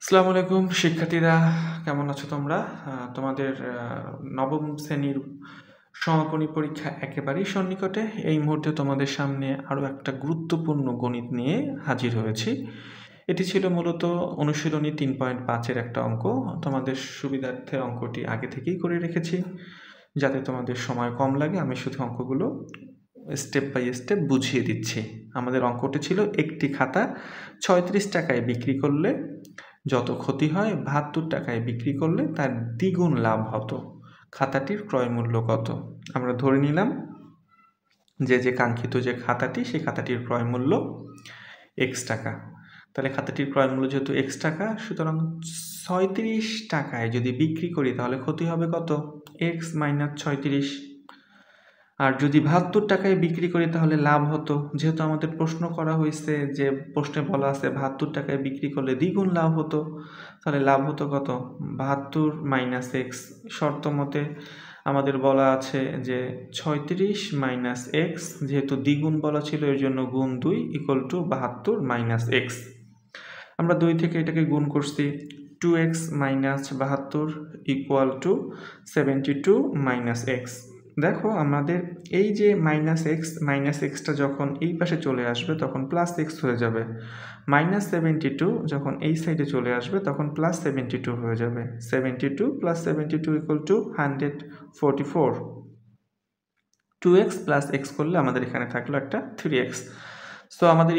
আসসালামু আলাইকুম শিক্ষার্থীরা, কেমন আছো তোমরা? তোমাদের নবম শ্রেণীর সমাপনী পরীক্ষা একেবারেই সন্নিকটে। এই মুহূর্তে তোমাদের সামনে আরও একটা গুরুত্বপূর্ণ গণিত নিয়ে হাজির হয়েছি। এটি ছিল মূলত অনুশীলনী 3.5-এর একটা অঙ্ক। তোমাদের সুবিধার্থে অঙ্কটি আগে থেকেই করে রেখেছি, যাতে তোমাদের সময় কম লাগে। আমি শুধু অঙ্কগুলো স্টেপ বাই স্টেপ বুঝিয়ে দিচ্ছি। আমাদের অঙ্কটি ছিল একটি খাতা 36 টাকায় বিক্রি করলে যত ক্ষতি হয় 72 টাকায় বিক্রি করলে তার দ্বিগুণ লাভ হতো। খাতাটির ক্রয় মূল্য কত? আমরা ধরে নিলাম যে কাঙ্ক্ষিত যে খাতাটি, সেই খাতাটির ক্রয় মূল্য x টাকা। তাহলে খাতাটির ক্রয় মূল্য যেহেতু x টাকা, সুতরাং 36 টাকায় যদি বিক্রি করি তাহলে ক্ষতি হবে কত? x minus 36। আর যদি 72 টাকায় বিক্রি করি তাহলে লাভ হতো। যেহেতু আমাদের প্রশ্ন করা হয়েছে, যে প্রশ্নে বলা আছে 72 টাকায় বিক্রি করলে দ্বিগুণ লাভ হতো, তাহলে লাভ হতো কত? 72 মাইনাস এক্স। শর্ত মতে আমাদের বলা আছে যে 36 মাইনাস এক্স, যেহেতু দ্বিগুণ বলা ছিল এর জন্য গুণ 2 ইকুয়াল টু 72 মাইনাস এক্স। আমরা 2 থেকে এটাকে গুণ করছি, 2x minus 72 equal to 72 minus x. দেখো আমাদের এই যে মাইনাস এক্সটা যখন এই পাশে চলে আসবে তখন প্লাস এক্স হয়ে যাবে। মাইনাস 72 যখন এই সাইডে চলে আসবে তখন প্লাস 72 হয়ে যাবে। 72 plus 72 equal to 144। 2x plus x করলে আমাদের এখানে থাকলো একটা 3x। সো আমাদের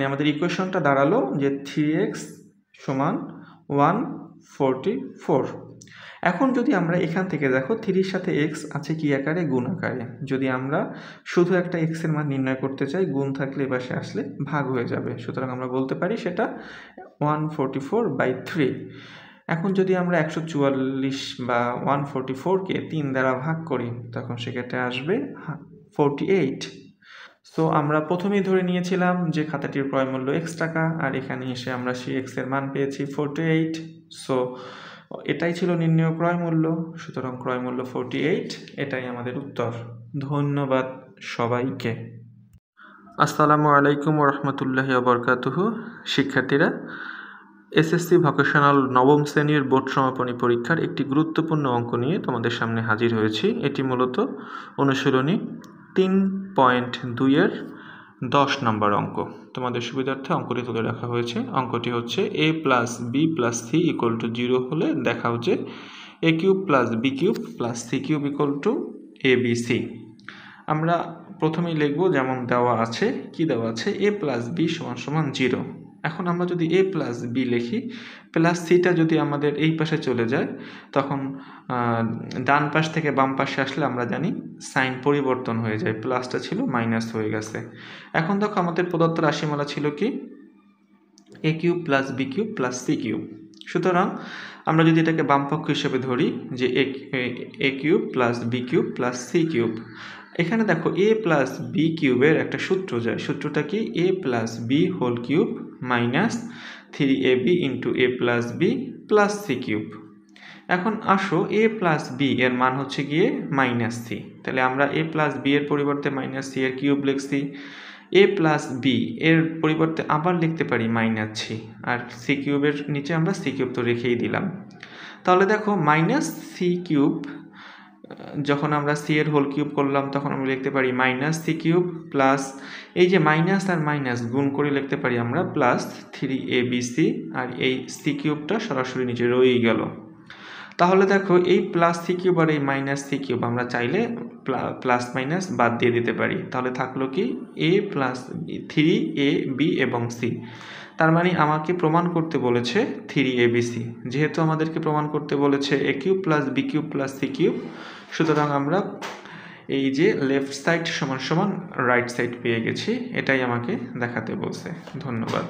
আমাদের ইকুয়েশনটা দাঁড়ালো যে 3x সমান 144। এখন যদি আমরা এখান থেকে দেখো 3-র সাথে x আছে কি আকারে? গুণ আকারে। যদি আমরা শুধু একটা x এর মান নির্ণয় করতে চাই, গুণ থাকলে এ পাশে আসলে ভাগ হয়ে যাবে। সুতরাং আমরা বলতে পারি সেটা 144/3। এখন যদি আমরা 144 বা 144-কে 3 দ্বারা ভাগ করি তখন সেক্ষেত্রে আসবে 48। সো আমরা প্রথমেই ধরে নিয়েছিলাম যে খাতাটির ক্রয় মূল্য x টাকা, আর এখানে এসে আমরা সেই x এর মান পেয়েছি 48। সো এটাই ছিল নির্ণেয় ক্রয় মূল্য। সুতরাং ক্রয় মূল্য 48, এটাই আমাদের উত্তর। ধন্যবাদ সবাইকে। আসসালামু আলাইকুম ওয়া রাহমাতুল্লাহি ওয়া বারাকাতুহু। শিক্ষার্থীরা, এসএসসি ভোকেশনাল নবম শ্রেণীর বোর্ড সমাপনী পরীক্ষার একটি গুরুত্বপূর্ণ অঙ্ক নিয়ে তোমাদের সামনে হাজির হয়েছি। এটি মূলত অনুশীলনী 3.2-এর 10 নম্বর অঙ্ক। তোমাদের সুবিধার্থে অঙ্কটি তুলে রাখা হয়েছে। অঙ্কটি হচ্ছে a plus b plus c equal to 0 হলে দেখাও যে a cube plus b cube plus c cube equal to abc। আমরা প্রথমেই লিখব যেমন দেওয়া আছে। কি দেওয়া আছে? a প্লাস বি সমান সমান 0। এখন আমরা যদি a প্লাস বি লিখি, প্লাস সিটা যদি আমাদের এই পাশে চলে যায় তখন ডান পাশ থেকে বাম পাশে আসলে আমরা জানি সাইন পরিবর্তন হয়ে যায়। প্লাসটা ছিল মাইনাস হয়ে গেছে। এখন দেখো আমাদের প্রদত্ত রাশিমালা ছিল কি? a cube plus b cube plus c cube. সুতরাং আমরা যদি এটাকে বামপক্ষ হিসেবে ধরি যে a cube plus b cube plus c cube. এখানে দেখো a প্লাস বি কিউবের একটা সূত্র যায়। সূত্রটা কি? a plus b whole cube minus 3ab into a plus b plus c cube. এখন আসো a প্লাস বি এর মান হচ্ছে গিয়ে মাইনাস সি। তাহলে আমরা a প্লাস বি এর পরিবর্তে মাইনাস সি এর কিউব লিখছি। a প্লাস বি এর পরিবর্তে আবার লিখতে পারি মাইনাস সি, আর সি কিউবের নিচে আমরা সি কিউব তো রেখেই দিলাম। তাহলে দেখো মাইনাস সি কিউব, যখন আমরা সি এর হোল কিউব করলাম তখন আমরা লিখতে পারি মাইনাস সি কিউব প্লাস এই যে মাইনাস আর মাইনাস গুণ করে লিখতে পারি আমরা প্লাস 3abc, আর এই সি কিউবটা সরাসরি নিচে রয়েই গেল। তাহলে দেখো এই প্লাস সি কিউব আর এই মাইনাস সি কিউব আমরা চাইলে প্লাস মাইনাস বাদ দিয়ে দিতে পারি। তাহলে থাকলো কি? a প্লাস 3ab এবং সি। তার মানে আমাকে প্রমাণ করতে বলেছে 3abc। যেহেতু আমাদেরকে প্রমাণ করতে বলেছে a cube plus b cube plus c cube, সুতরাং আমরা এই যে লেফট সাইড সমান সমান রাইট সাইড পেয়ে গেছি। এটাই আমাকে দেখাতে বলছে। ধন্যবাদ।